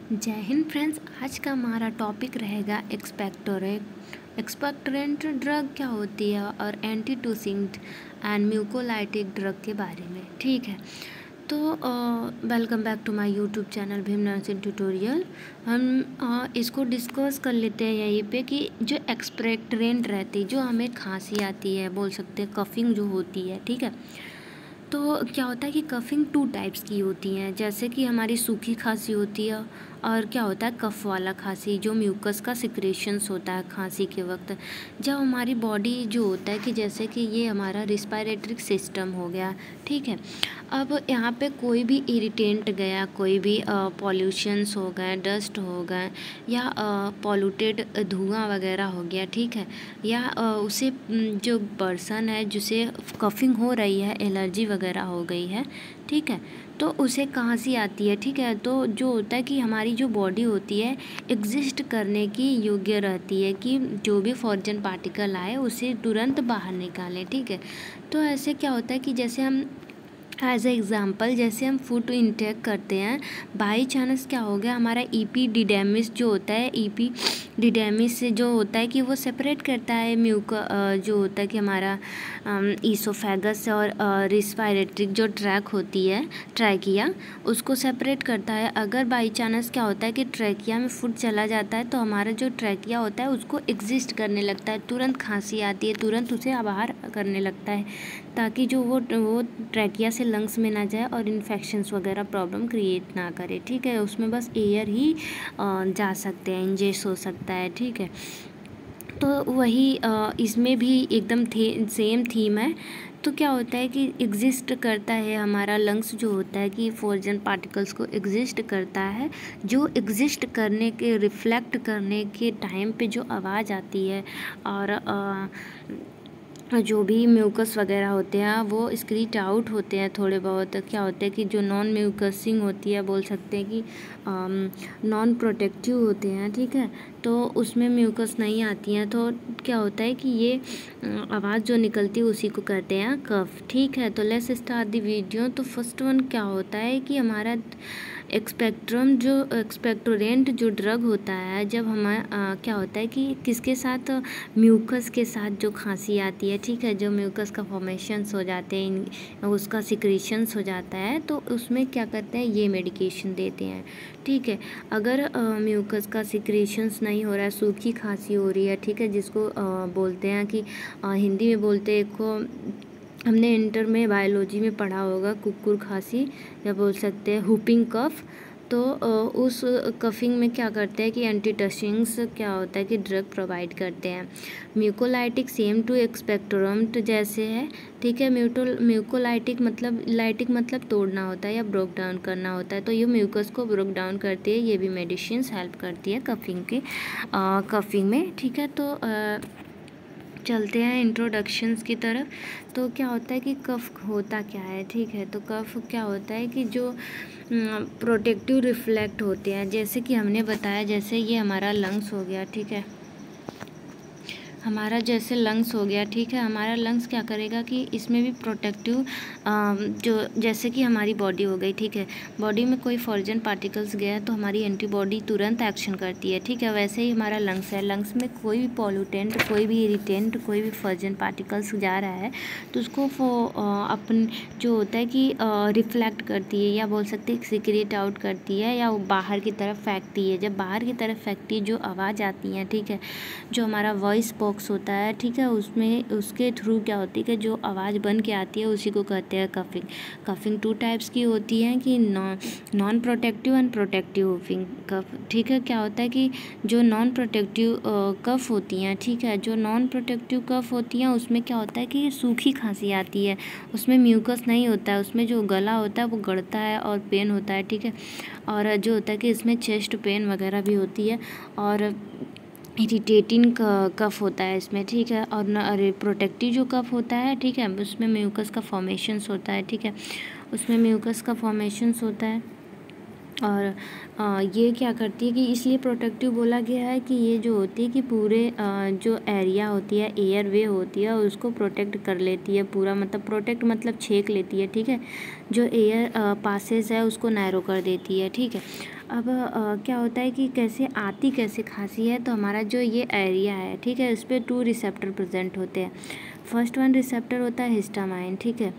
जय हिंद फ्रेंड्स। आज का हमारा टॉपिक रहेगा एक्सपेक्टोरेंट ड्रग क्या होती है और एंटीटूसिंग एंड म्यूकोलाइटिक ड्रग के बारे में। ठीक है, तो welcome back to my YouTube channel Bhim nursing tutorial. हम इसको डिस्कस कर लेते हैं यहीं पे कि जो एक्सपेक्टोरेंट रहती है, जो हमें खांसी आती है, बोल सकते हैं कफिंग जो होती है। ठीक है, तो क्या होता है कि कफिंग 2 टाइप्स की होती हैं, जैसे कि हमारी सूखी खांसी होती है और क्या होता है कफ वाला खांसी, जो म्यूकस का सिक्रेशंस होता है खांसी के वक्त। जब हमारी बॉडी जो होता है कि जैसे कि ये हमारा रिस्पायरेटरी सिस्टम हो गया। ठीक है, अब यहाँ पे कोई भी इरिटेंट गया, कोई भी पॉल्यूशंस हो गए, डस्ट हो गए या पॉल्यूटेड धुआं वगैरह हो गया। ठीक है, या उसे जो पर्सन है जिसे कफिंग हो रही है, एलर्जी वगैरह हो गई है। ठीक है, तो उसे खांसी आती है। ठीक है, तो जो होता है कि हमारी जो बॉडी होती है एग्जिस्ट करने की योग्य रहती है कि जो भी फॉरेन पार्टिकल आए उसे तुरंत बाहर निकालें। ठीक है, तो ऐसे क्या होता है कि जैसे हम एज ए एग्ज़ाम्पल, जैसे हम फूड इनटेक करते हैं, बाई चांस क्या हो गया, हमारा ईपीडिडेमिस जो होता है, ईपीडिडेमिस से जो होता है कि वो सेपरेट करता है जो होता है कि हमारा ईसोफेगस और रिस्पायरेटरी जो ट्रैक होती है, ट्रैकिया, उसको सेपरेट करता है। अगर बाई चांस क्या होता है कि ट्रैकिया में फूड चला जाता है तो हमारा जो ट्रैकिया होता है उसको एग्जिस्ट करने लगता है, तुरंत खांसी आती है, तुरंत उसे बाहर करने लगता है, ताकि जो वो ट्रैकिया से लंग्स में ना जाए और इन्फेक्शंस वगैरह प्रॉब्लम क्रिएट ना करे। ठीक है, उसमें बस एयर ही जा सकते हैं, इंजेस्ट हो सकता है। ठीक है, तो वही इसमें भी एकदम सेम थीम है। तो क्या होता है कि एग्जिस्ट करता है हमारा लंग्स जो होता है कि फॉरेन पार्टिकल्स को एग्जिस्ट करता है, जो एग्जिस्ट करने के रिफ्लेक्ट करने के टाइम पे जो आवाज़ आती है और जो भी म्यूकस वगैरह होते हैं वो स्क्रीट आउट होते हैं थोड़े बहुत। क्या होता है कि जो नॉन म्यूकसिंग होती है, बोल सकते हैं कि नॉन प्रोटेक्टिव होते हैं। ठीक है, तो उसमें म्यूकस नहीं आती हैं, तो क्या होता है कि ये आवाज़ जो निकलती है उसी को कहते हैं कफ। ठीक है, तो लेट्स स्टार्ट द वीडियो। तो फर्स्ट वन क्या होता है कि हमारा एक्सपेक्टोरेंट जो ड्रग होता है, जब हमारा क्या होता है कि किसके साथ, म्यूकस के साथ जो खांसी आती है। ठीक है, जो म्यूकस का फॉर्मेशंस हो जाते हैं, उसका सिक्रेशंस हो जाता है, तो उसमें क्या करते हैं, ये मेडिकेशन देते हैं। ठीक है, अगर म्यूकस का सिक्रेशंस नहीं हो रहा है, सूखी खांसी हो रही है, ठीक है, जिसको बोलते हैं कि हिंदी में बोलते हैं को, हमने इंटर में बायोलॉजी में पढ़ा होगा, कुकुर खांसी या बोल सकते हैं हुपिंग कफ। तो उस कफिंग में क्या करते हैं कि एंटीटसिंग्स क्या होता है कि ड्रग प्रोवाइड करते हैं। म्यूकोलाइटिक सेम टू एक्सपेक्टोरेंट जैसे है। ठीक है, म्यूकोलाइटिक मतलब तोड़ना होता है या ब्रोक डाउन करना होता है, तो ये म्यूकस को ब्रोक डाउन करती है। ये भी मेडिसिन हेल्प करती है कफिंग में। ठीक है, तो चलते हैं इंट्रोडक्शंस की तरफ। तो क्या होता है कि कफ होता क्या है। ठीक है, तो कफ क्या होता है कि जो प्रोटेक्टिव रिफ्लेक्ट होते हैं, जैसे कि हमने बताया, जैसे ये हमारा लंग्स हो गया। ठीक है, हमारा जैसे लंग्स हो गया। ठीक है, हमारा लंग्स क्या करेगा कि इसमें भी प्रोटेक्टिव जो, जैसे कि हमारी बॉडी हो गई। ठीक है, बॉडी में कोई फॉरेन पार्टिकल्स गया तो हमारी एंटीबॉडी तुरंत एक्शन करती है। ठीक है, वैसे ही हमारा लंग्स है, लंग्स में कोई भी पॉल्यूटेंट, कोई भी इरिटेंट, कोई भी फॉरेन पार्टिकल्स जा रहा है तो उसको अपन जो होता है कि रिफ्लेक्ट करती है या बोल सकते हैं सिक्रेट आउट करती है, या वो बाहर की तरफ फेंकती है। जब बाहर की तरफ फेंकती है, जो आवाज़ आती है, ठीक है, जो हमारा वॉइस बॉक्स होता है, ठीक है, उसमें उसके थ्रू क्या होती है कि जो आवाज़ बन के आती है उसी को कहते हैं कफिंग। कफिंग 2 टाइप्स की होती है कि नॉन प्रोटेक्टिव एंड प्रोटेक्टिव कफ। ठीक है, क्या होता है कि जो नॉन प्रोटेक्टिव कफ होती हैं, ठीक है, जो नॉन प्रोटेक्टिव कफ होती हैं उसमें क्या होता है कि सूखी खांसी आती है, उसमें म्यूकस नहीं होता है, उसमें जो गला होता है वो गड़ता है और पेन होता है। ठीक है, और जो होता है कि इसमें चेस्ट पेन वगैरह भी होती है और इरिटेटिंग कफ होता है इसमें। ठीक है, और प्रोटेक्टिव जो कफ होता है, ठीक है, उसमें म्यूकस का फॉर्मेशंस होता है। ठीक है, उसमें म्यूकस का फॉर्मेशंस होता है और ये क्या करती है कि इसलिए प्रोटेक्टिव बोला गया है कि ये जो होती है कि पूरे जो एरिया होती है, एयर वे होती है, उसको प्रोटेक्ट कर लेती है पूरा, मतलब प्रोटेक्ट मतलब छेक लेती है। ठीक है, जो एयर पासेस है उसको नैरो कर देती है। ठीक है, अब क्या होता है कि कैसे खांसी है, तो हमारा जो ये एरिया है, ठीक है, इस पर 2 रिसेप्टर प्रेजेंट होते हैं। फर्स्ट वन रिसेप्टर होता है हिस्टामाइन, ठीक है।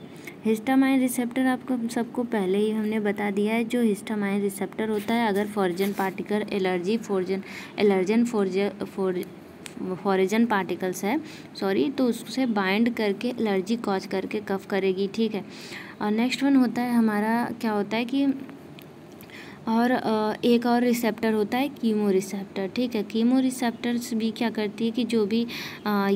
हिस्टामाइन रिसेप्टर आपको सबको पहले ही हमने बता दिया है। जो हिस्टामाइन रिसेप्टर होता है, अगर फॉरेन पार्टिकल फॉरेन पार्टिकल्स है तो उससे बाइंड करके एलर्जी कॉज करके कफ करेगी, ठीक है। और नेक्स्ट वन होता है हमारा, क्या होता है कि और एक और रिसेप्टर होता है कीमो रिसेप्टर, ठीक है। कीमो रिसेप्टर्स भी क्या करती है कि जो भी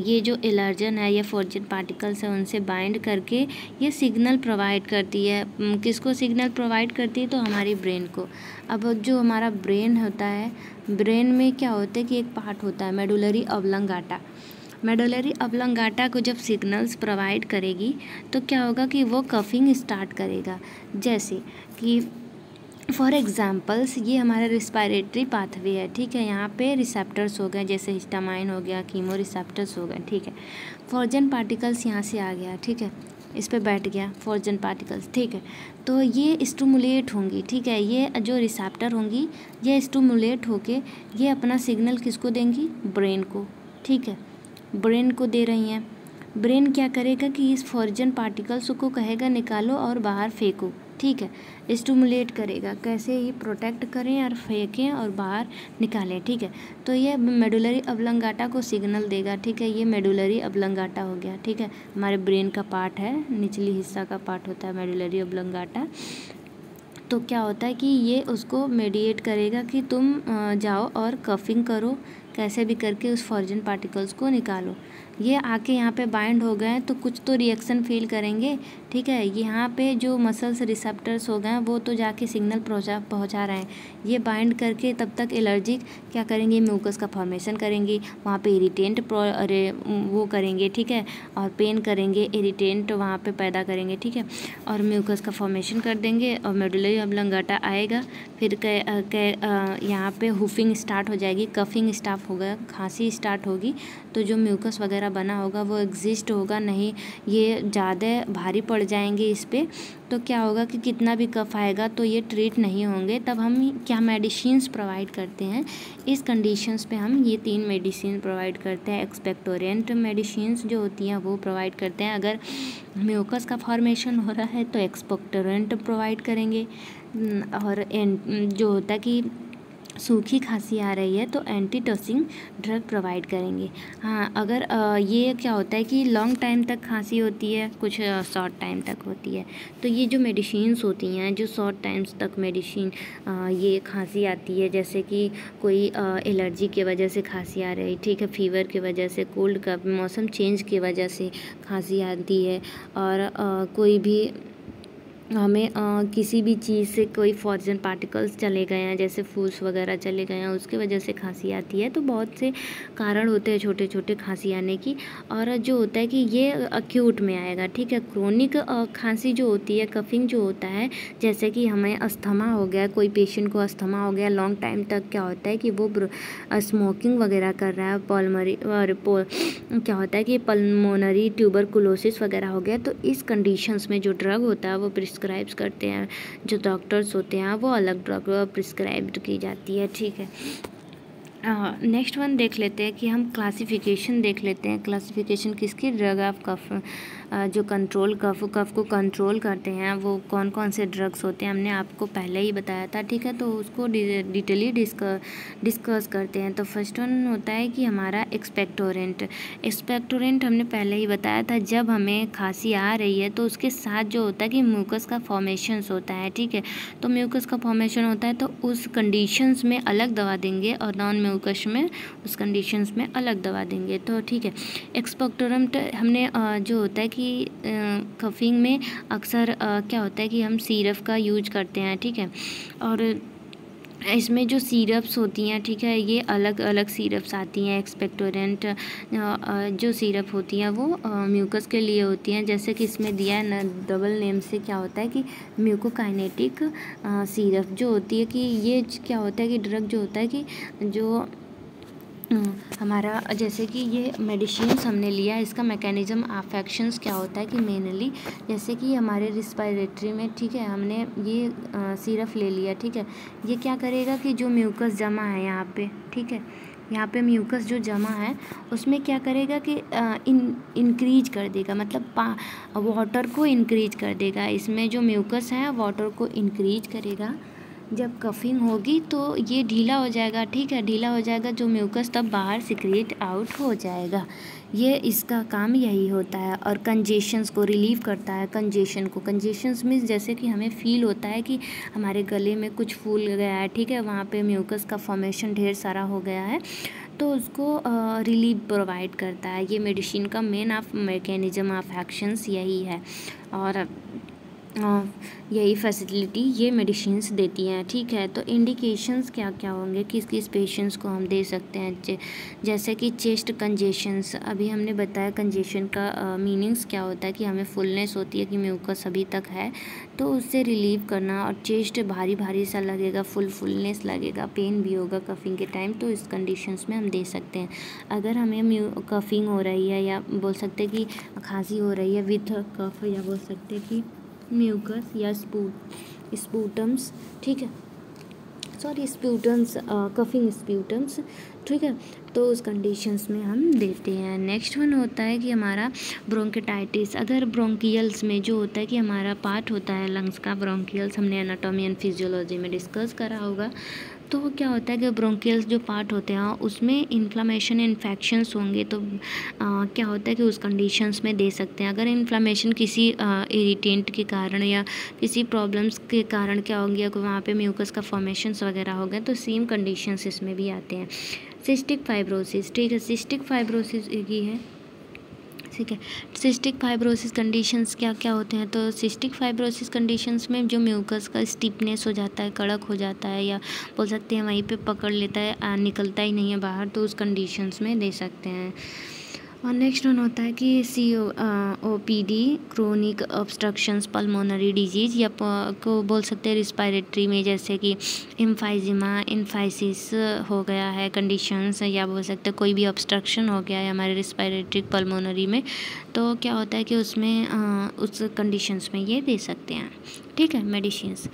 ये जो एलर्जन है या फॉरेन पार्टिकल्स है उनसे बाइंड करके ये सिग्नल प्रोवाइड करती है। किसको सिग्नल प्रोवाइड करती है? तो हमारी ब्रेन को। अब जो हमारा ब्रेन होता है, ब्रेन में क्या होता है कि एक पार्ट होता है मेडुलरी ऑब्लंगाटा। मेडुलरी ऑब्लंगाटा को जब सिग्नल्स प्रोवाइड करेगी तो क्या होगा कि वो कफिंग स्टार्ट करेगा। जैसे कि फॉर एग्जाम्पल्स ये हमारा रिस्पायरेटरी पाथवे है, ठीक है। यहाँ पे रिसेप्टर्स हो गए, जैसे हिस्टामाइन हो गया, कीमो रिसेप्टर्स हो गए, ठीक है। फॉरेन पार्टिकल्स यहाँ से आ गया, ठीक है, इस पे बैठ गया फॉरेन पार्टिकल्स, ठीक है। तो ये स्टिमुलेट होंगी, ठीक है। ये जो रिसेप्टर होंगी ये स्टिमुलेट होके ये अपना सिग्नल किसको देंगी? ब्रेन को, ठीक है, ब्रेन को दे रही हैं। ब्रेन क्या करेगा कि इस फॉरेन पार्टिकल्स को कहेगा निकालो और बाहर फेंको, ठीक है। स्टिमुलेट करेगा, कैसे ही प्रोटेक्ट करें और फेंकें और बाहर निकालें, ठीक है। तो ये मेडुलरी ऑब्लंगाटा को सिग्नल देगा, ठीक है। ये मेडुलरी ऑब्लंगाटा हो गया, ठीक है, हमारे ब्रेन का पार्ट है, निचली हिस्सा का पार्ट होता है मेडुलरी ऑब्लंगाटा। तो क्या होता है कि ये उसको मेडिएट करेगा कि तुम जाओ और कफिंग करो, कैसे भी करके उस फॉरेन पार्टिकल्स को निकालो। ये आके यहाँ पे बाइंड हो गए हैं तो कुछ तो रिएक्शन फील करेंगे, ठीक है। यहाँ पे जो मसल्स रिसेप्टर्स हो गए हैं वो तो जाके सिग्नल पहुँचा रहे हैं। ये बाइंड करके तब तक एलर्जी क्या करेंगे? म्यूकस का फॉर्मेशन करेंगे, वहाँ पे इरिटेंट वो करेंगे, ठीक है, और पेन करेंगे, इरिटेंट वहाँ पे पैदा करेंगे, ठीक है, और म्यूकस का फॉर्मेशन कर देंगे और मेडुलरी ऑब्लंगाटा आएगा। फिर यहाँ पे हुफिंग स्टार्ट हो जाएगी, कफिंग स्टार्ट होगा, खांसी स्टार्ट होगी। तो जो म्यूकस वगैरह बना होगा वो एग्जिस्ट होगा नहीं, ये ज़्यादा भारी पड़ जाएंगे इस पर। तो क्या होगा कि कितना भी कफ आएगा तो ये ट्रीट नहीं होंगे। तब हम क्या मेडिसिन्स प्रोवाइड करते हैं इस कंडीशंस पे? हम ये 3 मेडिसिन प्रोवाइड करते हैं। एक्सपेक्टोरेंट मेडिसिन्स जो होती हैं वो प्रोवाइड करते हैं। अगर म्यूकस का फॉर्मेशन हो रहा है तो एक्सपेक्टोरेंट प्रोवाइड करेंगे, और जो होता है कि सूखी खांसी आ रही है तो एंटीटोसिंग ड्रग प्रोवाइड करेंगे। हाँ, अगर ये क्या होता है कि लॉन्ग टाइम तक खांसी होती है, कुछ शॉर्ट टाइम तक होती है, तो ये जो मेडिसिन्स होती हैं जो शॉर्ट टाइम्स तक मेडिसिन ये खांसी आती है, जैसे कि कोई एलर्जी की वजह से खांसी आ रही, ठीक है, फीवर की वजह से, कोल्ड का मौसम चेंज की वजह से खांसी आती है, और कोई भी हमें किसी भी चीज़ से कोई फॉरेन पार्टिकल्स चले गए हैं, जैसे फूस वगैरह चले गए हैं, उसकी वजह से खांसी आती है। तो बहुत से कारण होते हैं छोटे छोटे खांसी आने की। और जो होता है कि ये अक्यूट में आएगा, ठीक है। क्रोनिक खांसी जो होती है, कफिंग जो होता है, जैसे कि हमें अस्थमा हो गया, कोई पेशेंट को अस्थमा हो गया लॉन्ग टाइम तक, क्या होता है कि वो स्मोकिंग वगैरह कर रहा है, क्या होता है कि पल्मोनरी ट्यूबरकुलोसिस वगैरह हो गया, तो इस कंडीशंस में जो ड्रग होता है वो प्रिस्क्राइब करते हैं, जो डॉक्टर्स होते हैं वो अलग ड्रग प्रिस्क्राइब की जाती है, ठीक है। नेक्स्ट वन देख लेते हैं कि हम क्लासिफिकेशन देख लेते हैं। क्लासिफिकेशन किसकी? ड्रग ऑफ कफ, जो कंट्रोल कफ को कंट्रोल करते हैं वो कौन कौन से ड्रग्स होते हैं, हमने आपको पहले ही बताया था, ठीक है। तो उसको डिटेली डिस्कस करते हैं। तो फर्स्ट वन होता है कि हमारा एक्सपेक्टोरेंट हमने पहले ही बताया था, जब हमें खांसी आ रही है तो उसके साथ जो होता है कि म्यूकस का फॉर्मेशंस होता है, ठीक है। तो म्यूकस का फॉर्मेशन होता है तो उस कंडीशंस में अलग दवा देंगे और नॉन म्यूकस में उस कंडीशंस में अलग दवा देंगे, तो ठीक है। एक्सपेक्टोरेंट हमने जो होता है कि कफिंग में अक्सर क्या होता है कि हम सिरप का यूज करते हैं, ठीक है। और इसमें जो सिरप्स होती हैं, ठीक है, ये अलग अलग सिरप्स आती हैं। एक्सपेक्टोरेंट जो सिरप होती हैं वो म्यूकस के लिए होती हैं, जैसे कि इसमें दिया है ना डबल नेम से, क्या होता है कि म्यूकोकाइनेटिक सिरप जो होती है कि ये क्या होता है कि ड्रग जो होता है कि जो हमारा जैसे कि ये मेडिसिन्स हमने लिया, इसका मैकेनिज्म ऑफ एक्शंस क्या होता है कि मेनली जैसे कि हमारे रिस्पायरेटरी में, ठीक है, हमने ये सिरप ले लिया, ठीक है, ये क्या करेगा कि जो म्यूकस जमा है यहाँ पे, ठीक है, यहाँ पे म्यूकस जो जमा है उसमें क्या करेगा कि इंक्रीज कर देगा, मतलब वाटर को इंक्रीज कर देगा। इसमें जो म्यूकस है वाटर को इंक्रीज करेगा। जब कफिंग होगी तो ये ढीला हो जाएगा, ठीक है, ढीला हो जाएगा जो म्यूकस, तब बाहर सिक्रेट आउट हो जाएगा। ये इसका काम यही होता है। और कंजेशंस को रिलीव करता है। कंजेशंस मीन्स जैसे कि हमें फील होता है कि हमारे गले में कुछ फूल गया है, ठीक है, वहाँ पे म्यूकस का फॉर्मेशन ढेर सारा हो गया है, तो उसको रिलीफ प्रोवाइड करता है। ये मेडिसिन का main of mechanism of actions यही है, और यही फैसिलिटी ये मेडिसिन्स देती हैं, ठीक है। तो इंडिकेशंस क्या क्या होंगे, किस किस पेशेंट्स को हम दे सकते हैं, जैसे कि चेस्ट कंजेशंस। अभी हमने बताया कंजेशन का मीनिंग्स क्या होता है कि हमें फुलनेस होती है कि म्यूकस अभी तक है, तो उससे रिलीव करना। और चेस्ट भारी भारी सा लगेगा, फुलनेस लगेगा, पेन भी होगा कफिंग के टाइम, तो इस कंडीशंस में हम दे सकते हैं। अगर हमें कफिंग हो रही है, या बोल सकते हैं कि खांसी हो रही है विथ कफ, या बोल सकते हैं कि म्यूकस या स्पूटम्स, ठीक है, सॉरी स्प्यूटम्स, कफिंग स्प्यूटम्स, ठीक है, तो उस कंडीशंस में हम देते हैं। नेक्स्ट वन होता है कि हमारा ब्रोंकिटाइटिस। अगर ब्रोंकियल्स में जो होता है कि हमारा पार्ट होता है लंग्स का, ब्रोंकियल्स हमने एनाटॉमी एंड फिजियोलॉजी में डिस्कस करा होगा, तो क्या होता है कि ब्रोंकियल्स जो पार्ट होते हैं उसमें इन्फ्लामेशन इन्फेक्शंस होंगे, तो क्या होता है कि उस कंडीशंस में दे सकते हैं। अगर इन्फ्लामेशन किसी इरिटेंट के कारण या किसी प्रॉब्लम्स के कारण क्या होंगे, अगर वहाँ पे म्यूकस का फॉर्मेशंस वगैरह हो गए, तो सेम कंडीशंस इसमें भी आते हैं। सिस्टिक फाइब्रोसिस, ठीक है, सिस्टिक फाइब्रोसिस एक ही है, ठीक है। सिस्टिक फाइब्रोसिस कंडीशंस क्या क्या होते हैं, तो सिस्टिक फाइब्रोसिस कंडीशंस में जो म्यूकस का स्टिफनेस हो जाता है, कड़क हो जाता है, या बोल सकते हैं वहीं पे पकड़ लेता है, निकलता ही नहीं है बाहर, तो उस कंडीशंस में दे सकते हैं। और नेक्स्ट वन होता है कि COPD, chronic obstructions pulmonary disease, या को बोल सकते हैं रिस्पायरेटरी में, जैसे कि एम्फाइजिमा, इन्फाइसिस हो गया है कंडीशंस, या बोल सकते हैं कोई भी ऑब्स्ट्रक्शन हो गया है हमारे रिस्पायरेटरी पल्मोनरी में, तो क्या होता है कि उसमें उस कंडीशंस में ये दे सकते हैं, ठीक है, मेडिसिन्स।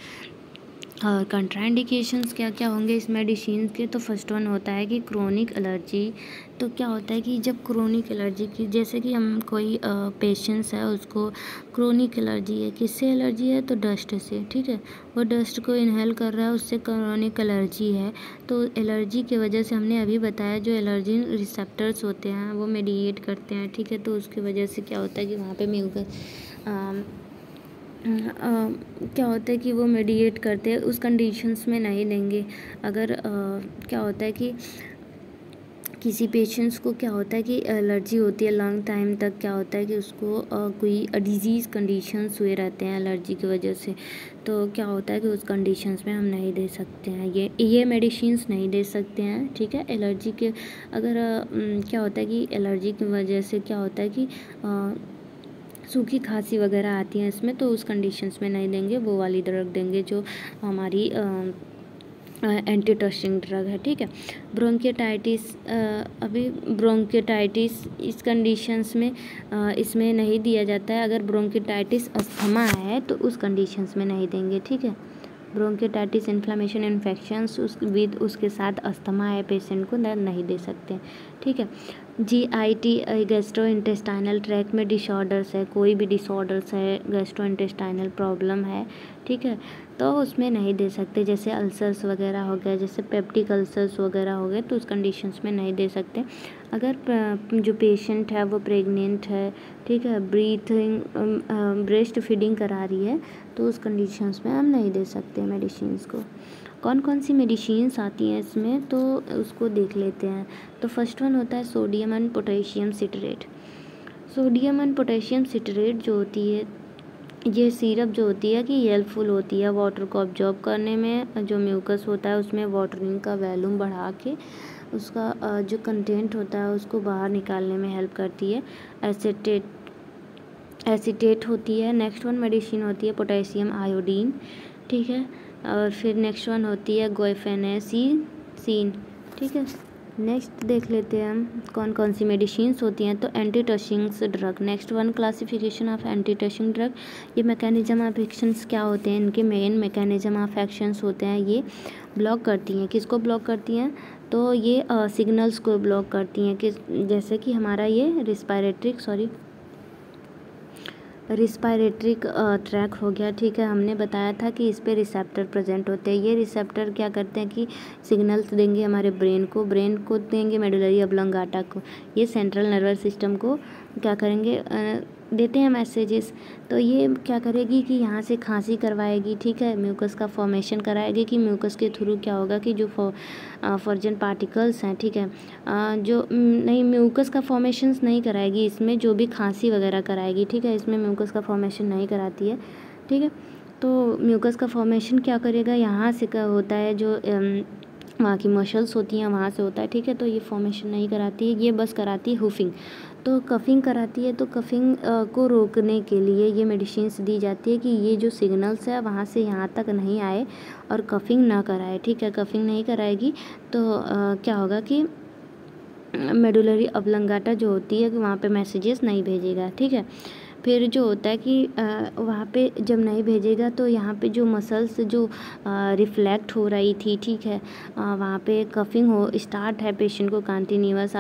और कंट्राइंडिकेशंस क्या क्या होंगे इस मेडिसिन के, तो फर्स्ट वन होता है कि क्रोनिक एलर्जी। तो क्या होता है कि जब क्रोनिक एलर्जी की, जैसे कि हम कोई पेशेंट्स है उसको क्रोनिक एलर्जी है, किससे एलर्जी है, तो डस्ट से, ठीक है, वो डस्ट को इनहेल कर रहा है, उससे क्रोनिक एलर्जी है। तो एलर्जी की वजह से हमने अभी बताया जो एलर्जी रिसेप्टर्स होते हैं वो मेडिएट करते हैं, ठीक है, तो उसकी वजह से क्या होता है कि वहाँ पे म्यूकस क्या होता है कि वो मेडिएट करते हैं, उस कंडीशंस में नहीं देंगे। अगर क्या होता है कि किसी पेशेंट्स को क्या होता है कि एलर्जी होती है लॉन्ग टाइम तक, क्या होता है कि उसको कोई डिजीज़ कंडीशंस हुए रहते हैं एलर्जी की वजह से, तो क्या होता है कि उस कंडीशंस में हम नहीं दे सकते हैं, ये मेडिसिन्स नहीं दे सकते हैं, ठीक है। एलर्जी के अगर क्या होता है कि एलर्जी की वजह से क्या होता है कि सूखी खांसी वगैरह आती है इसमें, तो उस कंडीशंस में नहीं देंगे, वो वाली ड्रग देंगे जो हमारी एंटी टचिंग ड्रग है, ठीक है। ब्रोंकिटाइटिस, अभी ब्रोंकिटाइटिस इस कंडीशंस में इसमें नहीं दिया जाता है। अगर ब्रोंकिटाइटिस अस्थमा है तो उस कंडीशंस में नहीं देंगे, ठीक है। ब्रोंकिटाइटिस इन्फ्लामेशन इन्फेक्शंस उसके साथ अस्थमा है पेशेंट को नहीं दे सकते, ठीक है। GIT गैस्ट्रो इंटेस्टाइनल ट्रैक में डिसऑर्डर्स है, कोई भी डिसऑर्डर्स है, गैस्ट्रो इंटेस्टाइनल प्रॉब्लम है, ठीक है, तो उसमें नहीं दे सकते। जैसे अल्सर्स वगैरह हो गया, जैसे पेप्टिक अल्सर्स वगैरह हो गए, तो उस कंडीशंस में नहीं दे सकते। अगर जो पेशेंट है वो प्रेग्नेंट है, ठीक है, ब्रेस्ट फीडिंग करा रही है, तो उस कंडीशंस में हम नहीं दे सकते मेडिसिन्स को। कौन कौन सी मेडिसिन्स आती हैं इसमें, तो उसको देख लेते हैं। तो फर्स्ट वन होता है sodium and potassium citrate. Sodium and potassium citrate जो होती है, ये सिरप जो होती है कि हेल्पफुल होती है वाटर को ऑब्जॉर्ब करने में, जो म्यूकस होता है उसमें वाटरिंग का वॉल्यूम बढ़ा के उसका जो कंटेंट होता है उसको बाहर निकालने में हेल्प करती है। एसिटेट होती है। नेक्स्ट वन मेडिसिन होती है पोटेशियम आयोडीन, ठीक है। और फिर नेक्स्ट वन होती है गोइफेनेसिन, ठीक है। नेक्स्ट देख लेते हैं हम कौन कौन सी मेडिसिन्स होती हैं। तो anti touchings drug, next one classification of anti touching drug. ये मैकेनिज्म ऑफ एक्शंस क्या होते हैं, इनके मेन मैकेनिज्म ऑफ एक्शंस होते हैं। ये ब्लॉक करती हैं, किसको ब्लॉक करती हैं, तो ये सिग्नल्स को ब्लॉक करती हैं कि जैसे कि हमारा ये रिस्पायरेटरी ट्रैक हो गया, ठीक है। हमने बताया था कि इस पे रिसेप्टर प्रेजेंट होते हैं। ये रिसेप्टर क्या करते हैं कि सिग्नल्स देंगे हमारे ब्रेन को देंगे मेडुलरी ऑब्लोंगाटा को, ये सेंट्रल नर्वस सिस्टम को क्या करेंगे, देते हैं मैसेजेस। तो ये क्या करेगी कि यहाँ से खांसी करवाएगी, ठीक है, म्यूकस का फॉर्मेशन कराएगी कि म्यूकस के थ्रू क्या होगा कि जो फॉर्जन पार्टिकल्स हैं, ठीक है, जो नहीं म्यूकस का फॉर्मेशंस नहीं कराएगी इसमें, जो भी खांसी वगैरह कराएगी, ठीक है, इसमें म्यूकस का फॉर्मेशन नहीं कराती है, ठीक है। तो म्यूकस का फॉर्मेशन क्या करेगा, यहाँ से क्या होता है, जो वहाँ की मसल्स होती हैं वहाँ से होता है, ठीक है। तो ये फॉर्मेशन नहीं कराती है, ये बस कराती है हुफिंग। तो कफिंग कराती है। तो कफिंग को रोकने के लिए ये मेडिसिन्स दी जाती है कि ये जो सिग्नल्स है वहाँ से यहाँ तक नहीं आए और कफिंग ना कराए, ठीक है। कफिंग नहीं कराएगी तो क्या होगा कि मेडुलरी ऑब्लोंगाटा जो होती है कि वहाँ पे मैसेजेस नहीं भेजेगा, ठीक है। फिर जो होता है कि वहाँ पे जब नहीं भेजेगा तो यहाँ पे जो मसल्स जो रिफ्लेक्ट हो रही थी, ठीक है, वहाँ पे कफिंग हो स्टार्ट है, पेशेंट को कंटिन्यूअस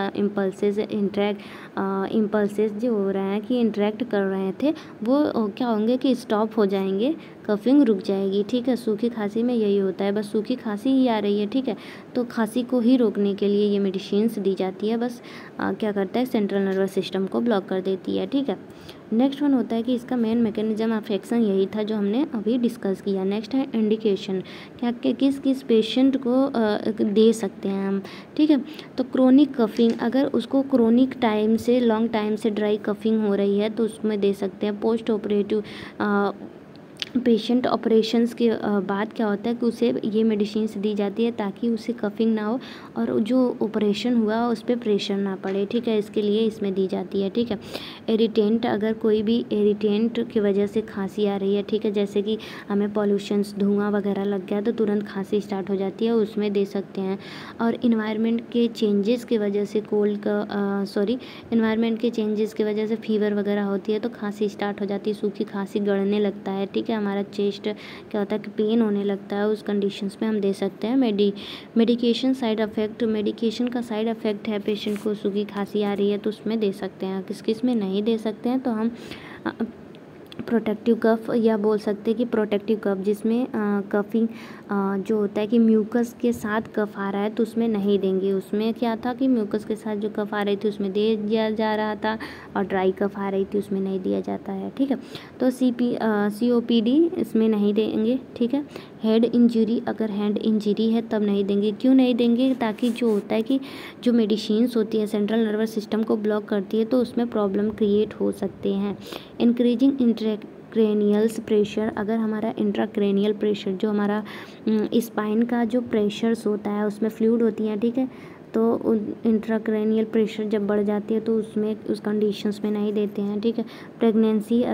इम्पल्सेस जो हो रहे हैं कि इंटरेक्ट कर रहे थे वो क्या होंगे कि स्टॉप हो जाएंगे, कफिंग रुक जाएगी, ठीक है। सूखी खांसी में यही होता है, बस सूखी खांसी ही आ रही है, ठीक है, तो खांसी को ही रोकने के लिए ये मेडिसिन्स दी जाती है, बस क्या करता है सेंट्रल नर्वस सिस्टम को ब्लॉक कर देती है, ठीक है। नेक्स्ट वन होता है कि इसका मेन मैकेनिज्म ऑफ एक्शन यही था जो हमने अभी डिस्कस किया। नेक्स्ट है इंडिकेशन, क्या किस किस पेशेंट को दे सकते हैं हम, ठीक है। तो क्रोनिक कफिंग, अगर उसको क्रोनिक टाइम से लॉन्ग टाइम से ड्राई कफिंग हो रही है तो उसमें दे सकते हैं। पोस्ट ऑपरेटिव पेशेंट ऑपरेशंस के बाद क्या होता है कि उसे ये मेडिसिन्स दी जाती है ताकि उसे कफिंग ना हो और जो ऑपरेशन हुआ उस पर प्रेशर ना पड़े, ठीक है, इसके लिए इसमें दी जाती है, ठीक है। इरिटेंट, अगर कोई भी इरिटेंट की वजह से खांसी आ रही है, ठीक है, जैसे कि हमें पॉल्यूशंस धुआं वगैरह लग गया तो तुरंत खांसी स्टार्ट हो जाती है, उसमें दे सकते हैं। और इन्वायरमेंट के चेंजेस की वजह से इन्वायरमेंट के चेंजेस की वजह से फीवर वगैरह होती है तो खांसी स्टार्ट हो जाती है, सूखी खांसी गड़ने लगता है, ठीक है, हमारा चेस्ट क्या होता है कि पेन होने लगता है, उस कंडीशंस में हम दे सकते हैं। मेडिकेशन साइड इफ़ेक्ट, मेडिकेशन का साइड इफ़ेक्ट है, पेशेंट को सूखी खांसी आ रही है तो उसमें दे सकते हैं। किस किस में नहीं दे सकते हैं तो हम प्रोटेक्टिव कफ या बोल सकते हैं कि प्रोटेक्टिव कफ, जिसमें कफिंग जो होता है कि म्यूकस के साथ कफ आ रहा है तो उसमें नहीं देंगे। उसमें क्या था कि म्यूकस के साथ जो कफ आ रही थी उसमें दे दिया जा रहा था और ड्राई कफ आ रही थी उसमें नहीं दिया जाता है, ठीक है। तो COPD इसमें नहीं देंगे, ठीक है। हेड इंजरी, अगर हेड इंजरी है तब नहीं देंगे। क्यों नहीं देंगे, ताकि जो होता है कि जो मेडिसिन्स होती है सेंट्रल नर्वस सिस्टम को ब्लॉक करती है तो उसमें प्रॉब्लम क्रिएट हो सकते हैं। इंक्रीजिंग इंट्राक्रैनियल्स प्रेशर, अगर हमारा इंट्राक्रैनियल प्रेशर जो हमारा स्पाइन का जो प्रेशर्स होता है उसमें फ्लूइड होती हैं, ठीक है, तो इंट्राक्रैनियल प्रेशर जब बढ़ जाती है तो उसमें उस कंडीशंस में नहीं देते हैं, ठीक है। प्रेगनेंसी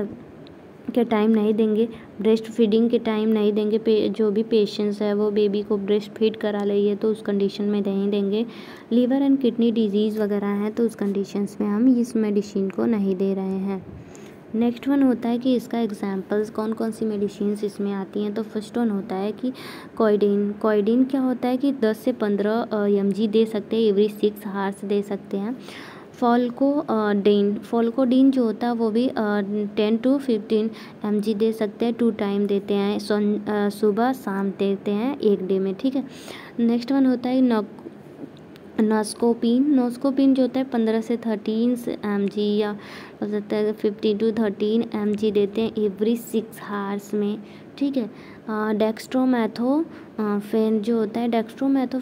के टाइम नहीं देंगे, ब्रेस्ट फीडिंग के टाइम नहीं देंगे, जो भी पेशेंट्स है वो बेबी को ब्रेस्ट फीड करा रही है तो उस कंडीशन में नहीं देंगे। लीवर एंड किडनी डिजीज़ वगैरह हैं तो उस कंडीशंस में हम इस मेडिसिन को नहीं दे रहे हैं। नेक्स्ट वन होता है कि इसका एग्जांपल्स कौन कौन सी मेडिसिन्स इसमें आती हैं। तो फर्स्ट वन होता है कि कोइडीन क्या होता है कि 10 से 15 mg दे सकते हैं, एवरी 6 आवर्स दे सकते हैं। फॉल्कोडीन जो होता है वो भी 10 to 15 mg दे सकते हैं, 2 टाइम देते हैं, सुबह शाम देते हैं 1 डे में, ठीक है। नेक्स्ट वन होता है नोस्कोपिन जो होता है 15 से 13 mg या हो सकता है 15 to 13 mg देते हैं एवरी 6 आवर्स में, ठीक है। डेक्स्ट्रोमेथोफेन जो होता है 10 to 20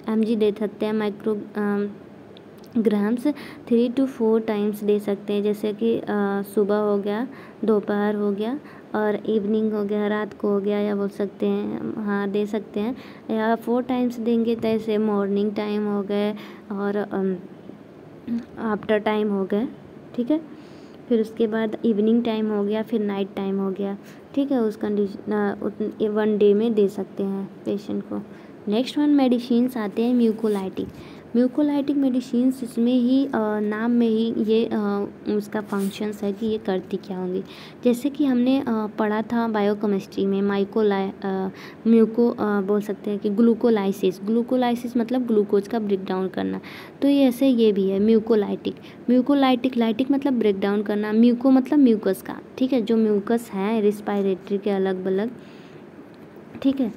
mg दे सकते हैं, माइक्रोग्राम्स 3 to 4 टाइम्स दे सकते हैं, जैसे कि सुबह हो गया, दोपहर हो गया और इवनिंग हो गया, रात को हो गया, या बोल सकते हैं हाँ दे सकते हैं, या 4 टाइम्स देंगे तो ऐसे मॉर्निंग टाइम हो गए और आफ्टर टाइम हो गए, ठीक है। फिर उसके बाद इवनिंग टाइम हो गया, फिर नाइट टाइम हो गया, ठीक है। उस कंडीशन 1 डे में दे सकते हैं पेशेंट को, नेक्स्ट वन मेडिसिन्स आते हैं म्यूकोलाइटिक। म्यूकोलाइटिक मेडिसिन्स, इसमें ही नाम में ही ये उसका फंक्शंस है कि ये करती क्या होंगी। जैसे कि हमने पढ़ा था बायोकेमिस्ट्री में म्यूको बोल सकते हैं कि ग्लूकोलाइसिस मतलब ग्लूकोज का ब्रेक डाउन करना। तो ये ऐसे ये भी है म्यूकोलाइटिक लाइटिक मतलब ब्रेक डाउन करना, म्यूको मतलब म्यूकस का, ठीक है, जो म्यूकस है रिस्पायरेटरी के अलग अलग, ठीक है,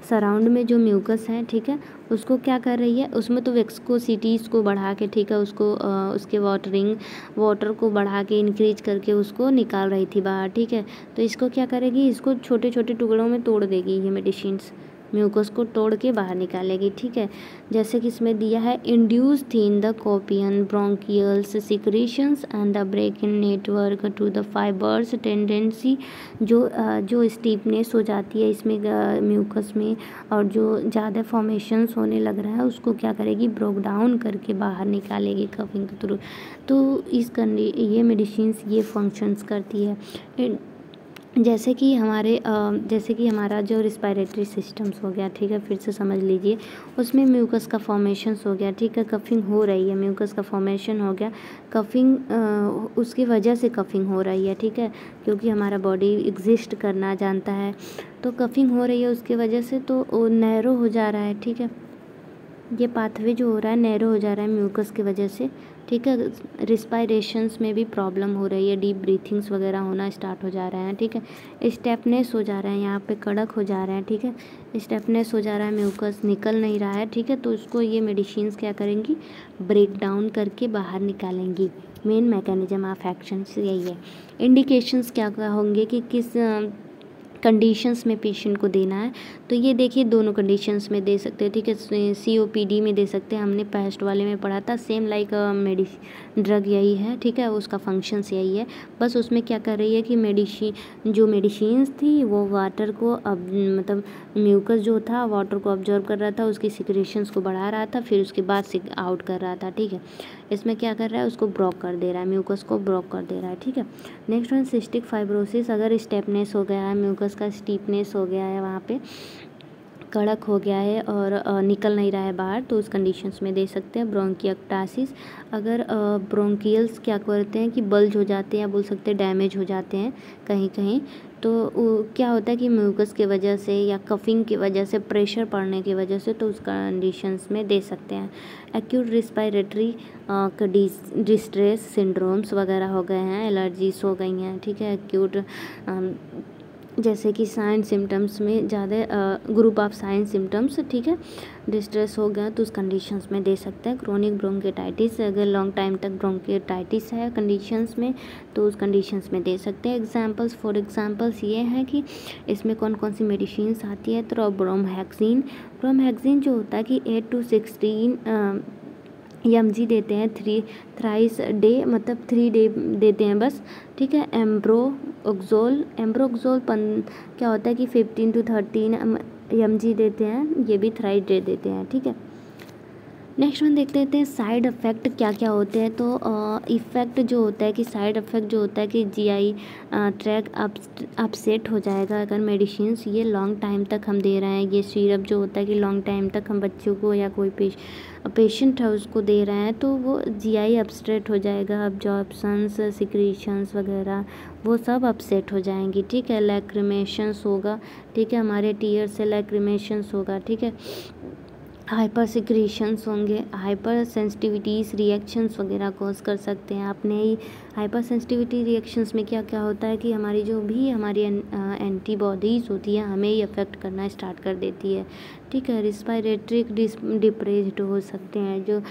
सराउंड में जो म्यूकस है, ठीक है, उसको क्या कर रही है, उसमें तो विस्कोसिटीज़ को बढ़ा के, ठीक है, उसको उसके वाटर को बढ़ा के इंक्रीज करके उसको निकाल रही थी बाहर, ठीक है। तो इसको क्या करेगी, इसको छोटे छोटे टुकड़ों में तोड़ देगी, ये मेडिसिन्स म्यूकस को तोड़ के बाहर निकालेगी, ठीक है। जैसे कि इसमें दिया है induce thin the copious bronchials secretions and the break in network to the fibres tendency, जो स्टीफनेस हो जाती है इसमें म्यूकस में और जो ज़्यादा फॉर्मेशंस होने लग रहा है उसको क्या करेगी, ब्रोक डाउन करके बाहर निकालेगी कफिंग के थ्रू। तो ये मेडिसिन्स ये फंक्शंस करती है। जैसे कि हमारा जो रिस्पायरेटरी सिस्टम्स हो गया, ठीक है, फिर से समझ लीजिए, उसमें म्यूकस का फॉर्मेशंस हो गया, ठीक है, कफिंग हो रही है, म्यूकस का फॉर्मेशन हो गया, कफिंग उसकी वजह से कफिंग हो रही है, ठीक है, क्योंकि हमारा बॉडी एग्जिस्ट करना जानता है, तो कफिंग हो रही है उसकी वजह से, तो नैरो हो जा रहा है, ठीक है, ये पाथवे जो हो रहा है नैरो हो जा रहा है म्यूकस की वजह से, ठीक है। रिस्पायरेशंस में भी प्रॉब्लम हो रही है, डीप ब्रीथिंग्स वगैरह होना स्टार्ट हो जा रहे हैं, ठीक है, स्टेपनेस हो जा रहा है, यहाँ पे कड़क हो जा रहे हैं, ठीक है, स्टेपनेस हो जा रहा है, म्यूकस निकल नहीं रहा है, ठीक है। तो उसको ये मेडिसिन्स क्या करेंगी, ब्रेक डाउन करके बाहर निकालेंगी। मेन मैकेनिज्म ऑफ एक्शन यही है। इंडिकेशंस क्या क्या होंगे कि किस कंडीशंस में पेशेंट को देना है, तो ये देखिए दोनों कंडीशंस में दे सकते हैं, ठीक है, COPD में दे सकते हैं, हमने पेस्ट वाले में पढ़ा था, सेम लाइक ड्रग यही है, ठीक है, उसका फंक्शंस यही है, बस उसमें क्या कर रही है कि मेडिसिन्स थी वो वाटर को मतलब म्यूकस जो था वाटर को ऑब्जर्व कर रहा था, उसकी सिक्रेशंस को बढ़ा रहा था, फिर उसके बाद आउट कर रहा था, ठीक है। इसमें क्या कर रहा है, उसको ब्लॉक कर दे रहा है, म्यूकस को ब्लॉक कर दे रहा है, ठीक है। नेक्स्ट वन सिस्टिक फाइब्रोसिस, अगर स्टेपनेस हो गया है, म्यूकस का स्टीफनेस हो गया है, वहाँ पे कड़क हो गया है और निकल नहीं रहा है बाहर, तो उस कंडीशंस में दे सकते हैं। ब्रोंकियक्टासिस, अगर ब्रोंकियल्स क्या करते हैं कि बल्ज हो जाते हैं, बोल सकते हैं डैमेज हो जाते हैं कहीं कहीं, तो क्या होता है कि म्यूकस की वजह से या कफिंग की वजह से, प्रेशर पड़ने की वजह से, तो उस कंडीशंस में दे सकते हैं। एक्यूट रिस्पायरेटरी डिस्ट्रेस सिंड्रोम्स वगैरह हो गए हैं, एलर्जीज हो गई हैं, ठीक है, एक्यूट जैसे कि साइन सिम्टम्स में ज़्यादा ग्रुप ऑफ साइन सिम्टम्स, ठीक है, डिस्ट्रेस हो गया तो उस कंडीशंस में दे सकते हैं। क्रोनिक ब्रोंकेटाइटिस, अगर लॉन्ग टाइम तक ब्रोंकेटाइटिस है कंडीशंस में, तो उस कंडीशंस में दे सकते हैं। फॉर एग्जांपल्स ये हैं कि इसमें कौन कौन सी मेडिसिन्स आती है, तो ब्रोमहेक्सिन जो होता है कि 8 to 16 mg देते हैं, थ्राइस डे, मतलब 3 डे देते हैं बस, ठीक है। एम्ब्रोक्सोल क्या होता है कि 15 to 13 mg देते हैं, ये भी थ्राइस डे देते हैं, ठीक है। नेक्स्ट वन देख लेते हैं साइड इफ़ेक्ट क्या क्या होते हैं। तो इफ़ेक्ट जो होता है कि साइड इफ़ेक्ट जो होता है कि GI ट्रैक अपसेट हो जाएगा अगर मेडिसिन्स ये लॉन्ग टाइम तक हम दे रहे हैं। ये सिरप जो होता है कि लॉन्ग टाइम तक हम बच्चों को या कोई पेशेंट है उसको दे रहे हैं, तो वो GI अपसेट हो जाएगा, अब्जॉर्प्शंस सिक्रीशंस वगैरह वो सब अपसेट हो जाएंगी, ठीक है। लैक्रिमेशंस होगा, ठीक है, हमारे टीयर से लैक्रिमेशंस होगा, ठीक है। हाइपर सिक्रीशंस होंगे, हाइपर सेंसिटिविटीज़ रिएक्शंस वगैरह कॉज कर सकते हैं। आपने ही हाइपर सेंसिटिविटी रिएक्शंस में क्या क्या होता है कि हमारी एंटीबॉडीज़ होती है हमें ही अफेक्ट करना स्टार्ट कर देती है, ठीक है। रिस्पायरेटरी डिप्रेस्ड हो सकते हैं, जो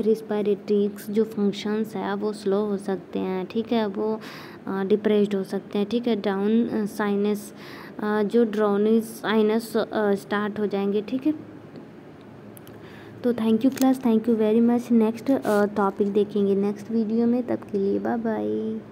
रिस्पायरेटरी जो फंक्शंस है वो स्लो हो सकते हैं, ठीक है, वो डिप्रेस्ड हो सकते हैं, ठीक है। डाउन साइनस जो ड्राउनिस साइनस स्टार्ट हो जाएंगे, ठीक है। तो thank you class, thank you very much. Next topic देखेंगे नेक्स्ट वीडियो में, तब के लिए बाय बाय।